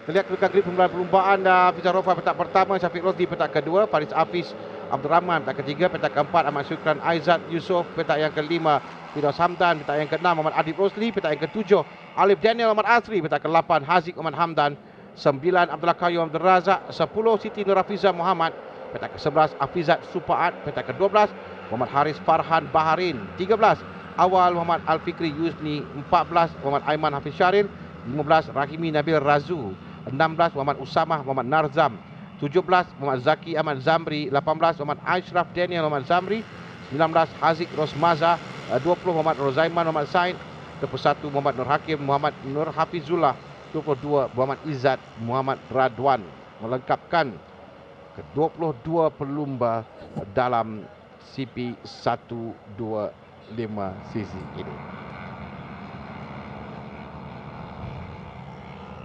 Terlihat kedudukan grip perlumbaan Hafizah Rofa petak pertama, Syafiq Rosli petak kedua, Faris Hafiz Abdul Rahman petak ketiga, petak keempat Ahmad Syukran Aizat Yusof, petak yang kelima Firdaus Hamdan, petak yang keenam Muhammad Adib Rosli, petak yang ketujuh Alif Daniel Muhammad Asri, petak ke-8 Haziq Muhammad Hamdan, 9 Abdullah Qayyum Abdul Razak, 10 Siti Nur Hafizah Muhammad, petak ke-11 Hafizat Supaat, petak ke-12 Muhammad Haris Farhan Baharin, 13 Awal Muhammad Al-Fikri Yuzni, 14 Muhammad Aiman Hafiz Syaril, 15 Rahimi Nabil Razu, 16 Muhammad Usamah Muhammad Narzam, 17 Muhammad Zaki Ahmad Zamri, 18 Muhammad Ashraf Daniel Muhammad Zamri, 19 Haziq Rosmaza, 20 Muhammad Rozaiman Muhammad Said, 21 Muhammad Nur Hakim Muhammad Nur Hafizullah, 22 Muhammad Izzat Muhammad Radwan, melengkapkan ke-22 pelumba dalam CP 125cc ini.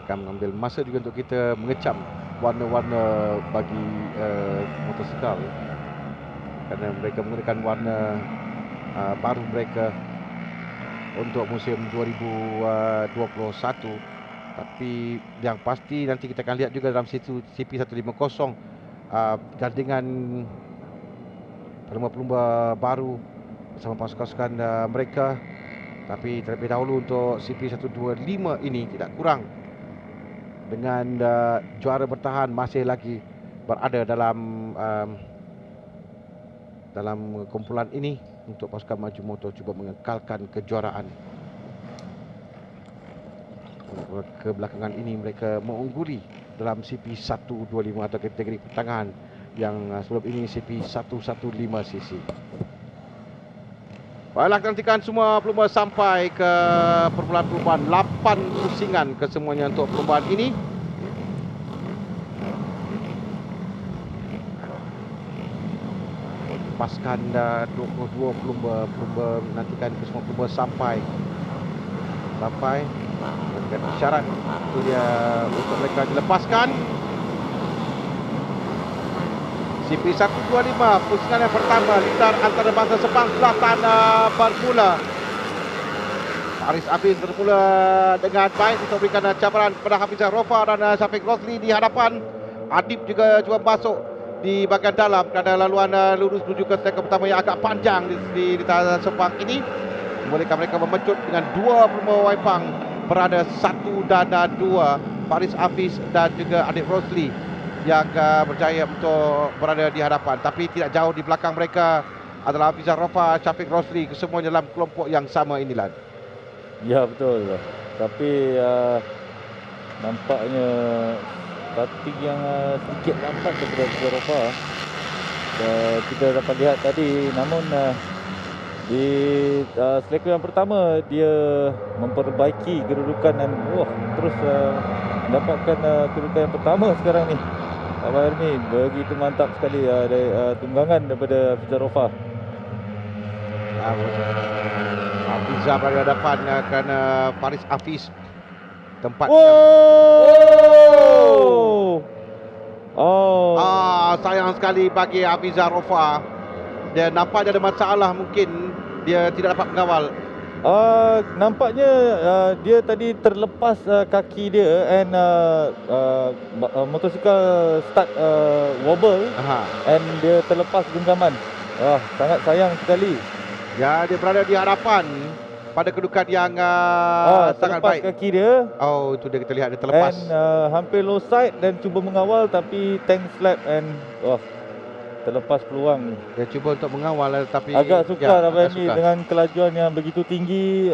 Akan mengambil masa juga untuk kita mengecam warna-warna bagi motosikal, kerana mereka menggunakan warna baru mereka untuk musim 2021. Tapi yang pasti nanti kita akan lihat juga dalam situ CP150 gandingan pelumba-pelumba baru bersama pasukan mereka. Tapi terlebih dahulu untuk CP125 ini tidak kurang dengan juara bertahan masih lagi berada dalam kumpulan ini untuk pasukan Maju Motor cuba mengekalkan kejuaraan. Kebelakangan ini mereka mengungguli dalam CP125 atau kategori pertengahan yang sebelum ini CP115cc. Baiklah, kita nantikan semua pelumba sampai ke permulaan 8 pusingan kesemuanya untuk perlumbaan ini. Lepaskan 22 pelumba nantikan ke semua pelumba sampai dengan isyarat itu dia untuk mereka dilepaskan. CP125 pusingan yang pertama, litar antarabangsa Sepang Selatan bermula. Faris Hafiz bermula dengan baik untuk berikan cabaran kepada Hafizah Rofa dan Syafiq Rosli di hadapan. Adib juga cuba masuk di bahagian dalam kerana laluan lurus menuju ke steka pertama yang agak panjang di litar Sepang ini membolehkan mereka memecut dengan dua pelumba Waipang berada 1 dan 2, Faris Hafiz dan juga Adib Rosli yang berjaya untuk berada di hadapan. Tapi tidak jauh di belakang mereka adalah Hafizah Rofa, Syafiq Rosli, kesemuanya dalam kelompok yang sama inilah. Ya, betul. Tapi nampaknya starting yang sedikit lambat daripada Hafizah Rofa. Kita dapat lihat tadi, namun di seleko yang pertama dia memperbaiki kedudukan dan terus mendapatkan kedudukan yang pertama sekarang ni. Abang Hermi, begitu mantap sekali tunggangan daripada Hafizah Rofa. Hafizah berada hadapan kerana Faris Hafiz tempat sayang sekali bagi Hafizah Rofa. Dia nampaknya ada masalah, mungkin dia tidak dapat mengawal. Nampaknya dia tadi terlepas kaki dia and motosikal start wobble and dia terlepas genggaman. Sangat sayang sekali. Ya, dia berada di hadapan pada kedudukan yang sangat baik. Kaki dia. Oh, itu dia, kita lihat dia terlepas. And hampir low side dan cuba mengawal tapi tank slap and terlepas peluang. Dia cuba untuk mengawal tapi agak sukar ni dengan kelajuan yang begitu tinggi.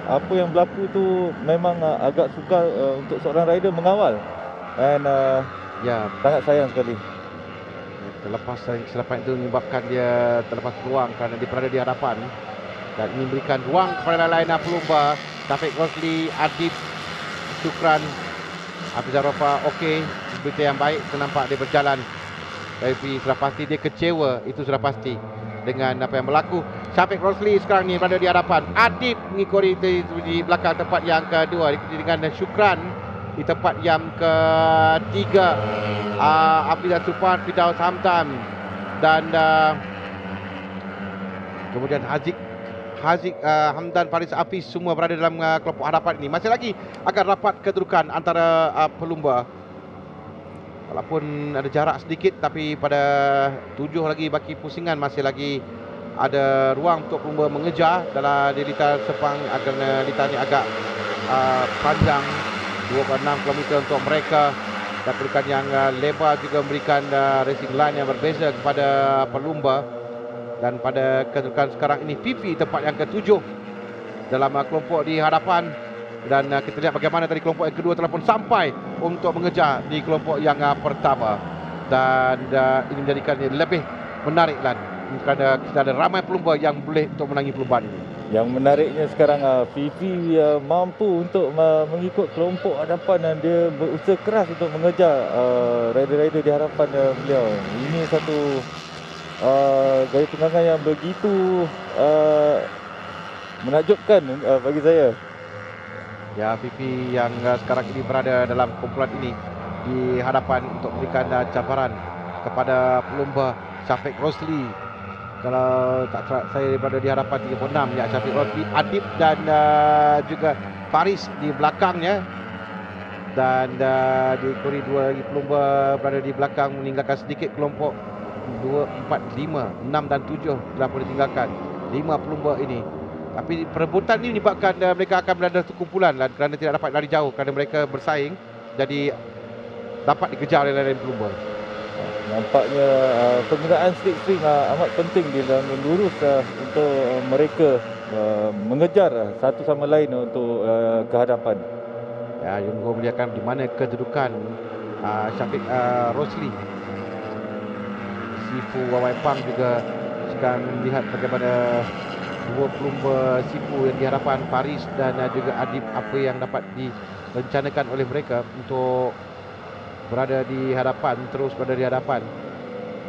Apa yang berlaku tu memang agak sukar untuk seorang rider mengawal. And sangat sayang sekali. Terlepas selepas itu menyebabkan dia terlepas peluang kerana dia berada di hadapan dan ini memberikan ruang kepada lain pelumba. Syafiq Rosli, Adib, Syukran, Hafizah Rofa, okey, berita yang baik, nampak dia berjalan. Tapi sudah pasti dia kecewa, itu sudah pasti dengan apa yang berlaku. Syafiq Rosli sekarang ni berada di hadapan. Adib mengikuti di belakang tempat yang kedua, diikuti dengan Syukran di tempat yang ketiga. Hafizat Supan, Firdaus Hamdan dan kemudian Haziq Haziq Hamdan, Faris Hafiz semua berada dalam kelompok hadapan ini. Masih lagi akan rapat kedudukan antara pelumba. Walaupun ada jarak sedikit, tapi pada 7 lagi baki pusingan masih lagi ada ruang untuk pelumba mengejar dalam di litar sepang, kerana litar ini agak panjang, 26 km untuk mereka, dan kedudukan yang lebar juga memberikan racing line yang berbeza kepada pelumba. Dan pada kedudukan sekarang ini Fifi tempat yang ke-7 dalam kelompok di hadapan. Dan kita lihat bagaimana tadi kelompok yang kedua telah pun sampai untuk mengejar di kelompok yang pertama. Dan ini menjadikannya lebih menarik lah, kerana kita ada ramai pelumba yang boleh untuk menangi perlumbaan ini. Yang menariknya sekarang Fifi mampu untuk mengikut kelompok hadapan dan dia berusaha keras untuk mengejar rider-rider di hadapan beliau. Ini satu gaya tunggangan yang begitu menakjubkan bagi saya. Ya, Fifi yang sekarang ini berada dalam kumpulan ini di hadapan untuk memberikan cabaran kepada pelumba Syafiq Rosli. Kalau tak salah saya berada di hadapan 36, ya, Syafiq Rosli, Adib dan juga Faris di belakangnya. Dan di kori 2 lagi pelumba berada di belakang, meninggalkan sedikit kelompok 2, 4, 5, 6 dan 7 telah pun ditinggalkan 5 pelumba ini. Tapi perebutan ini menyebabkan mereka akan berada satu kumpulan lah, kerana tidak dapat lari jauh, kerana mereka bersaing, jadi dapat dikejar oleh lain pelumba. Nampaknya penggunaan slipstream amat penting di dalam lurus untuk mereka mengejar satu sama lain untuk ke hadapan. Ya, Yungo melihatkan di mana kedudukan Syafiq Rosli. Sifu Wawai Pang juga sekarang melihat bagaimana dua pelumba Sifu yang di hadapan, Faris dan juga Adib, apa yang dapat direncanakan oleh mereka untuk berada di hadapan, terus berada di hadapan.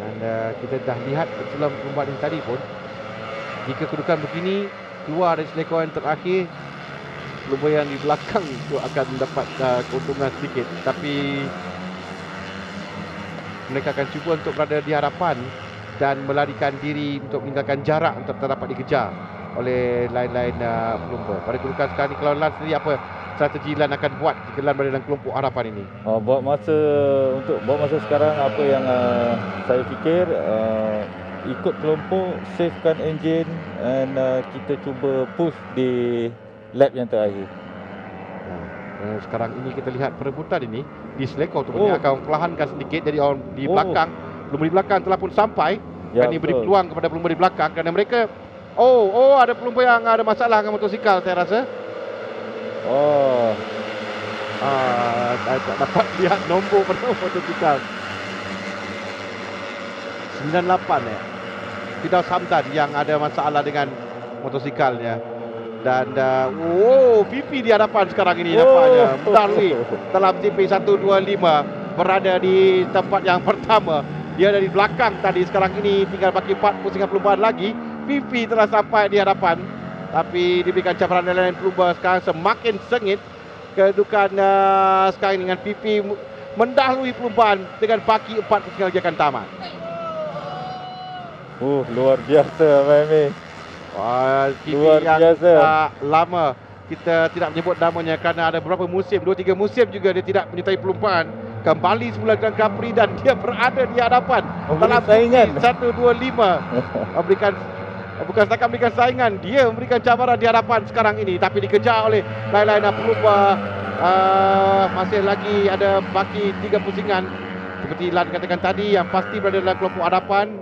Dan kita dah lihat dalam perlumbaan ini tadi pun, jika kedudukan begini, keluar dari selekoan terakhir, pelumba yang di belakang itu akan mendapat keuntungan sedikit. Tapi mereka akan cuba untuk berada di hadapan dan melarikan diri untuk meninggalkan jarak untuk dapat dikejar oleh lain-lain pelumba. Pada kedudukan sekarang ni, kalau Lan sendiri apa strategi Lan akan buat jika Lan berada dalam kelompok hadapan ini? Buat masa sekarang, apa yang saya fikir, ikut kelompok, savekan enjin, dan kita cuba push di lap yang terakhir. Sekarang ini kita lihat perebutan ini di selekor tu akan perlahankan sedikit. Jadi orang di belakang, pelumba di belakang telah pun sampai. Ya, Ini beri peluang kepada pelumba di belakang, kerana mereka ada pelumba yang ada masalah dengan motosikal, saya rasa. Saya tak dapat lihat nombor pada motosikal. 98 ya. Firdaus Hamdan yang ada masalah dengan motosikalnya. Dan Fifi di hadapan sekarang ini nampaknya mendahului dalam CP 125, berada di tempat yang pertama. Dia dari belakang tadi, sekarang ini tinggal baki 4 pusingan perlumbaan lagi. Fifi telah sampai di hadapan, tapi diberikan cabaran lain pelumba. Sekarang semakin sengit kedudukan sekarang dengan Fifi mendahului perlumbaan dengan baki 4 pusingan lagi akan tamat. Luar biasa, Mami. Luar biasa. Lama kita tidak menyebut namanya kerana ada beberapa musim, 2-3 musim juga dia tidak menyertai perlumbaan. Kembali semula Grand Prix dan dia berada di hadapan dalam saingan 125. Bukan setakat memberikan saingan, dia memberikan cabaran di hadapan sekarang ini, tapi dikejar oleh lain-lain pelumba. Masih lagi ada baki 3 pusingan seperti Lan katakan tadi, yang pasti berada dalam kelompok hadapan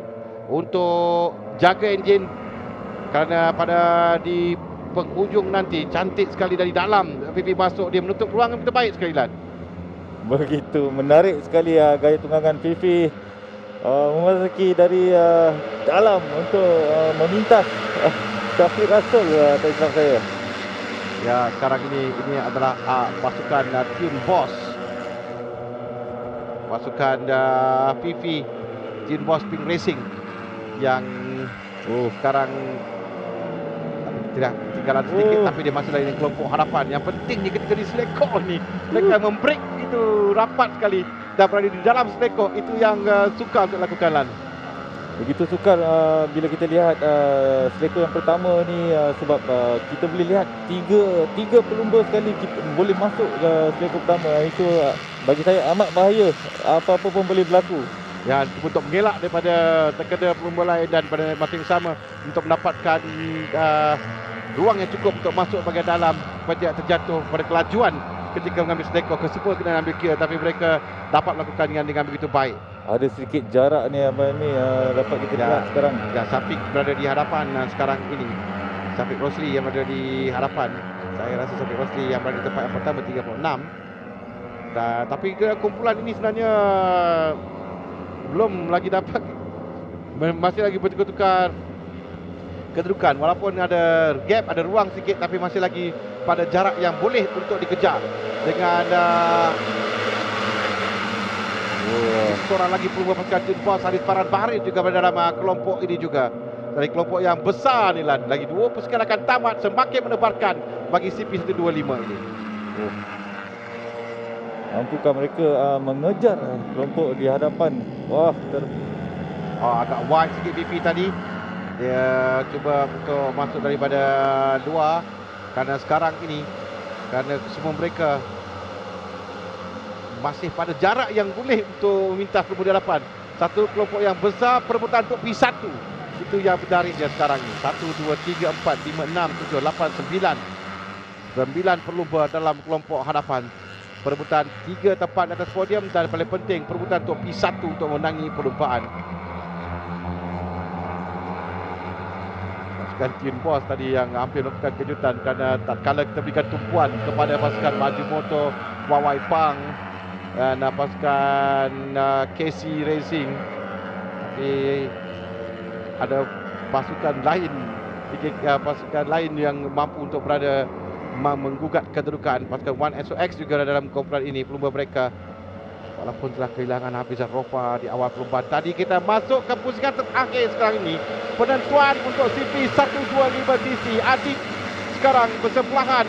untuk jaga enjin, kerana pada di penghujung nanti cantik sekali dari dalam Fifi masuk, dia menutup ruang yang terbaik sekali, Lan. Begitu menarik sekali gaya tunggangan Fifi memasuki dari dalam untuk memintas Syafiq Russell, tak silap saya. Ya, sekarang ini adalah pasukan Team Boss. Pasukan Fifi, Team Boss Pink Racing yang sekarang tidak tinggalan sedikit, tapi dia masih dalam kelompok hadapan. Yang penting ni ketika di selekor ni, mereka membreak itu rapat sekali dan berada di dalam selekor. Itu yang sukar untuk lakukan, Lan. Begitu sukar bila kita lihat seleko yang pertama ni, sebab kita boleh lihat tiga pelumba sekali kita boleh masuk ke seleko pertama. Itu bagi saya amat bahaya, apa-apa pun boleh berlaku. Ya, untuk mengelak daripada terkena pelumba lain dan pada masa yang sama untuk mendapatkan ruang yang cukup untuk masuk bahagian dalam supaya tidak terjatuh pada kelajuan ketika mengambil seleko. Kesemua kena ambil kira, tapi mereka dapat melakukan dengan begitu baik. Ada sedikit jarak ni abang ni dapat kita lihat sekarang. Ya, Syafiq berada di hadapan sekarang ini. Syafiq Rosli yang berada di hadapan. Saya rasa Syafiq Rosli yang berada di tempat yang pertama 36. Tapi kumpulan ini sebenarnya belum lagi dapat, masih lagi bertukar-tukar kedudukan. Walaupun ada gap, ada ruang sikit, tapi masih lagi pada jarak yang boleh untuk dikejar. Dengan seorang lagi pelumba pasukan Tun Pos, Haris Farhan Bahari juga berada dalam kelompok ini juga. Dari kelompok yang besar ni lah. Lagi 2 pusingan akan tamat, semakin menebarkan bagi CP125 ini. Mampukah mereka mengejar kelompok di hadapan? Wah, agak wide sikit BP tadi. Dia cuba untuk masuk daripada luar. Kerana sekarang ini, kerana semua mereka masih pada jarak yang boleh untuk meminta pelumba di hadapan. Satu kelompok yang besar, perebutan untuk P1. Itu yang berdarihnya sekarang ini. 1, 2, 3, 4, 5, 6, 7, 8, 9. 9 pelumba dalam kelompok hadapan. Perebutan 3 tempat di atas podium dan paling penting perebutan untuk P1 untuk menangi perlumbaan. Pasukan Tun Pos tadi yang hampir melakukan kejutan kerana tak kala kita berikan tumpuan kepada pasukan Baju Motor Wawai Pang dan pasukan KC Racing. Tapi ada pasukan lain yang mampu untuk berada menggugat kedudukan. Pasukan 1SOX juga ada dalam kumpulan ini, pelumba mereka. Walaupun telah kehilangan Hafizah Rofa di awal perlumbaan tadi, kita masuk ke pusingan terakhir sekarang ini. Penentuan untuk CP125cc. Adik sekarang bersebelahan.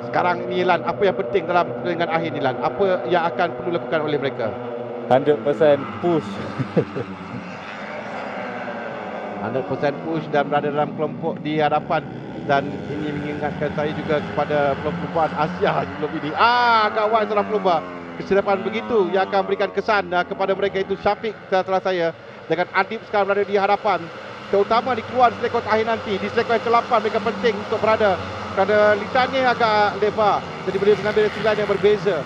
Sekarang ni Lan, apa yang penting dalam pertandingan akhir ni Lan? Apa yang akan perlu lakukan oleh mereka? 100% push. 100% push dan berada dalam kelompok di hadapan. Dan ini mengingatkan saya juga kepada pelumba Asia sebelum ini. Kawan seorang pelumba kesilapan begitu yang akan berikan kesan kepada mereka, itu Syafiq setelah saya. Dengan Adib sekarang berada di hadapan, terutama di keluar selekot akhir nanti. Di selekot yang ke-8 mereka penting untuk berada, kerana lisannya agak lebar, jadi boleh mengambil resilian yang berbeza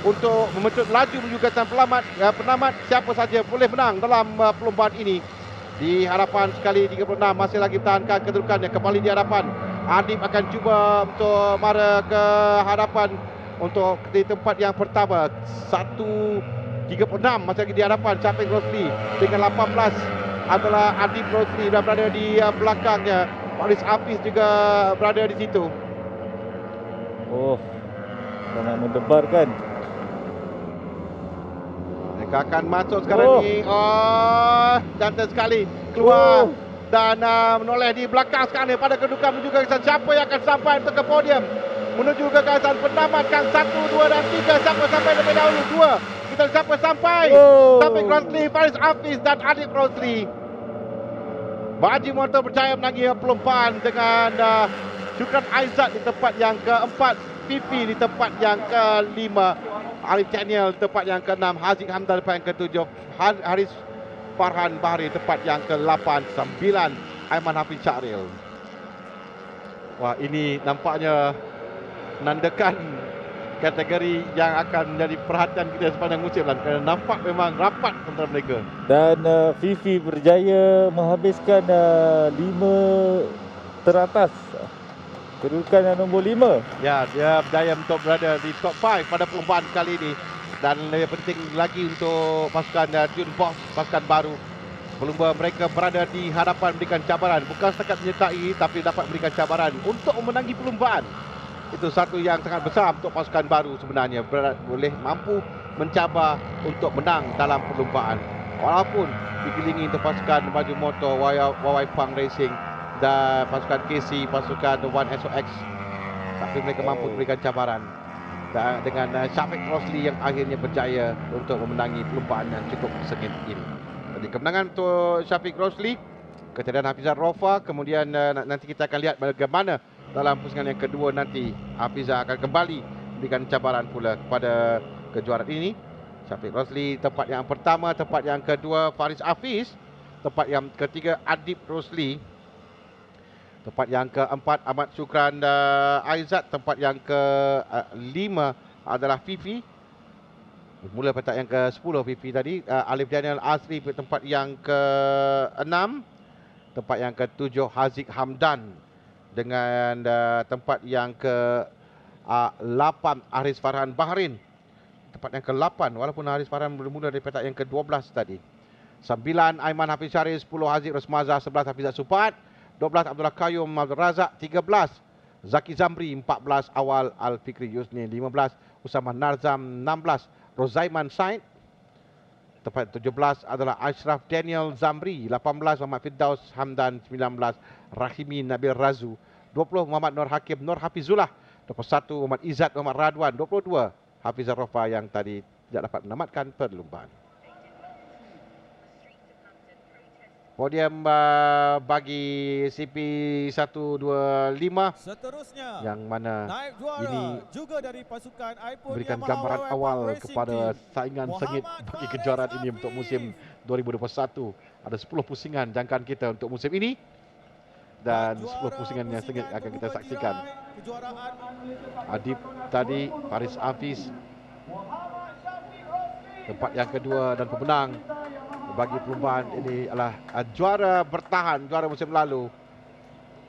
untuk memecut laju menuju ke penamat. Siapa saja boleh menang dalam perlombaan ini. Di hadapan sekali 36, masih lagi pertahankan kedudukannya. Kembali di hadapan, Adib akan cuba untuk mara ke hadapan untuk di tempat yang pertama. 1.36 masih lagi di hadapan Syafiq Rosli. Dengan 18 adalah Adib Rosli dan berada di belakangnya. Faris Hafiz juga berada di situ. Sangat mendebarkan. Mereka akan masuk sekarang ni. Jantan sekali keluar dan menoleh di belakang sekarang ni pada kedudukan menuju ke kawasan. Siapa yang akan sampai untuk ke podium menuju ke kawasan penamat? Kang 1, 2 dan 3. Siapa sampai lebih dahulu? 2. Kita siapa sampai? Sampai Rosli, Faris Hafiz dan Adib Rosli. Baju Motor berjaya menangi perlombaan dengan Syukran Aizat di tempat yang keempat, Pipi di tempat yang kelima, Arif Daniel tempat yang ke-6, Haziq Hamdan tempat yang ke-7, Haris Farhan Bahari tempat yang ke-8, 9 Aiman Hafiz Syahril. Wah, ini nampaknya menandakan kategori yang akan menjadi perhatian kita sepanjang musim lah, kerana nampak memang rapat antara mereka. Dan Fifi berjaya menghabiskan 5 teratas, kedudukan yang nombor 5. Ya, dia berjaya untuk berada di top 5 pada perlombaan kali ini. Dan lebih penting lagi untuk pasukan Tun Pos, pasukan baru, pelumba mereka berada di hadapan memberikan cabaran. Bukan setakat menyertai, tapi dapat memberikan cabaran untuk memenangi perlombaan. Itu satu yang sangat besar untuk pasukan baru sebenarnya. Boleh mampu mencabar untuk menang dalam perlombaan. Walaupun dikelilingi untuk pasukan Baju Motor Wawai Pang Racing dan pasukan KC, pasukan 1SOX, tapi mereka mampu memberikan cabaran. Dan dengan Syafiq Rosli yang akhirnya berjaya untuk memenangi perlombaan yang cukup sengit ini. Jadi kemenangan untuk Syafiq Rosli, ketiadaan Hafizah Rofa. Kemudian nanti kita akan lihat bagaimana dalam pusingan yang kedua nanti Hafizah akan kembali berikan cabaran pula kepada kejuaraan ini. Syafiq Rosli tempat yang pertama, tempat yang kedua Faris Hafiz, tempat yang ketiga Adib Rosli, tempat yang keempat Ahmad Syukran Aizat, tempat yang kelima adalah Fifi. Mula petak yang ke-10 Fifi tadi. Alif Daniel Asri tempat yang ke-6, tempat yang ke-7 Haziq Hamdan, dengan tempat yang ke-8 Haris Farhan Bahrain, tempat yang ke-8 walaupun Haris Farhan bermula dari petak yang ke-12 tadi. 9 Aiman Hafiz Syarif, 10 Haziq Rosmaza, 11 Hafizat Supat, 12 Abdullah Qayyum Abdul Razak, 13 Zaki Zamri, 14 Awal Al-Fikri Yusni, 15 Usama Narzam, 16 Rozaiman Said, tempat 17 adalah Ashraf Daniel Zamri, 18 Muhammad Firdaus Hamdan, 19 Rahimi Nabil Razu, 20 Muhammad Nur Hakim Nur Hafizullah, 21 Muhammad Izzat Muhammad Radwan, 22 Hafizah Rofa yang tadi tidak dapat menamatkan perlumbaan. Podium bagi CP125 seterusnya yang mana naib juara ini juga dari pasukan iPhone berikan Yamaha gambaran YY awal Racing kepada Team, saingan sengit Muhammad bagi Faris kejuaraan ini Hafiz. untuk musim 2021. Ada 10 pusingan jangkaan kita untuk musim ini, dan 10 pusingan yang sengit akan kita saksikan. Kejuaraan Adib tadi, Faris Hafiz tempat yang kedua, dan pemenang bagi perlumbaan ini adalah juara bertahan, juara musim lalu,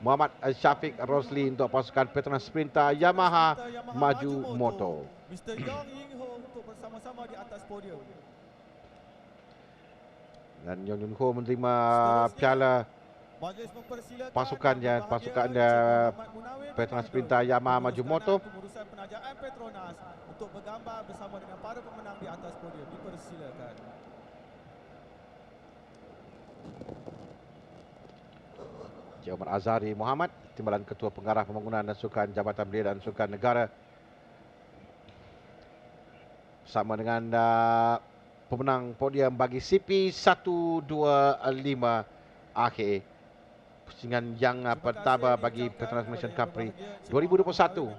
Muhammad Syafiq Rosli untuk pasukan Petronas Sprinter Yamaha Maju Moto. Mr. Yong Ying Ho untuk bersama-sama di atas podium. Dan Yong Yun Ho menerima piala Majlis mempersilakan pasukannya, Yang pasukannya Berbahagia Muhammad Munawir Petronas bin Sprinter Abdul Yamaha Maju menguruskan Moto. pengurusan penajaan Petronas untuk bergambar bersama dengan para pemenang di atas podium. Dipersilakan. Encik Omar Azhari Muhammad, Timbalan Ketua Pengarah Pembangunan dan Sukan Jabatan Belia dan Sukan Negara, bersama dengan pemenang podium bagi CP125 akhir pusingan yang pertama bagi Petronas Malaysian Cup Prix 2021.